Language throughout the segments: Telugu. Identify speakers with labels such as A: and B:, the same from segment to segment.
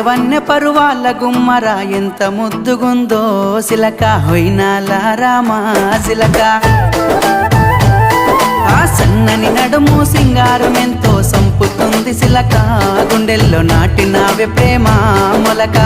A: వన్య పరువాల గుమ్మరా ఎంత ముద్దుగుందో సిలక హొయినాల రామా సిలక ఆ సన్నని నడుము సింగారం ఎంతో సంపుతుంది సిలక గుండెల్లో నాటినావే ప్రేమ మొలక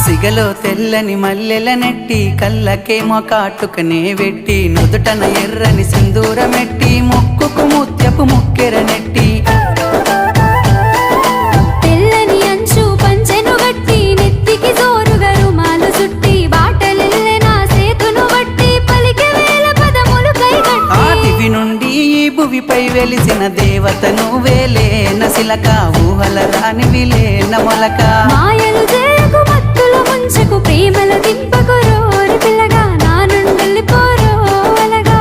A: సిగలో తెల్లని మల్లెల నెట్టి కళ్ళకేమో కాటుకనే వెట్టి నుదుటన ఎర్రని సింధూరమెట్టి ముక్కుకు ముత్యపు ముక్కెర నెట్టి
B: తెల్లని అంచు పంచెను గట్టి నెత్తికి జోరుగా రుమాలు సుట్టి బాటలెల్లె నా సేతును బట్టి పలికే వేల పదములు కైగట్టి
A: ఆ దివి నుండి ఈ భువిపై వెలిసిన దేవత నువ్వేలే నసిలక ఊహల రానివిలే నమొలక
B: మాయలు చేయకు మత్తుల ముంచకు ప్రేమల దింపకు రోరి పిల్లగా నా నుండి పోరో అలగా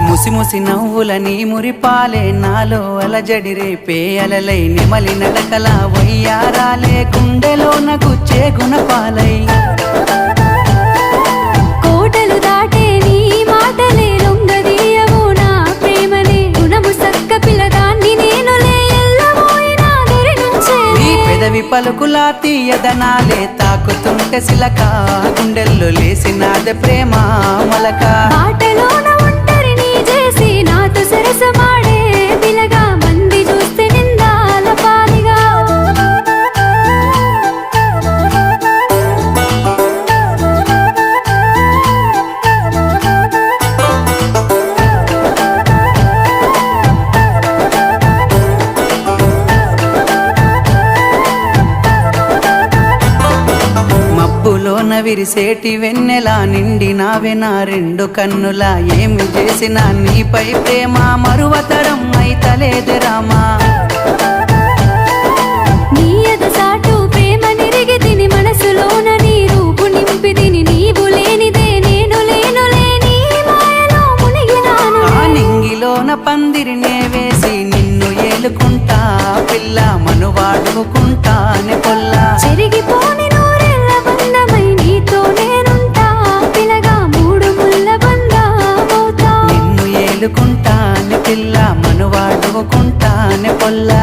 A: ముసి ముసి నవ్వులని మురిపాలే నాలో అలజడి రేపే అలలై నిమలి నడకల వయ్యారాలే గుండెలోన గుచ్చే గుణపాలై
B: కోటలు దాటే నీ మాటలే లొంగదీయవు నా ప్రేమనే గుణము సక్క పిల్లదాన్ని నేనులే ఎల్లబోయినా దరి నుంచే
A: నీ పెదవి పలుకులా తీయదనాలే తాకుతుంటే సిలక గుండెల్లో లేసినాదే ప్రేమ మొలక
B: ఆటలోన ఒంటరిని చేసి నాతో సరసమాడే పిల్లగా మంది చూస్తే నిందాల పాలిగా
A: మబ్బులోన విరిసేటి వెన్నెలా నిండినావే నా రెండు కన్నులా ఏమి చేసినా నీపై ప్రేమ మరువతరం అయితలేదే రామా
B: నీ ఎదసాటు ప్రేమ నిరిగి తిని మనసులోన నీ రూపు నింపి తిని నీవు లేనిదే నేను లేనులే నీ మాయలో మునిగినాను
A: ఆ నింగిలోన పందిరినే వేసి నిన్ను ఏలుకుంటా పిల్ల మనువాడుకుంటానే పొల్లా
B: చెరిగిపోని నూరెళ్ళ బంధమై నీతో నేనుంటా పిల్లగా మూడు ముళ్ళ బంధమవుతా
A: నిన్ను ఏలుకుంటానే పిల్ల మనువాడుకుంటానే పొల్లా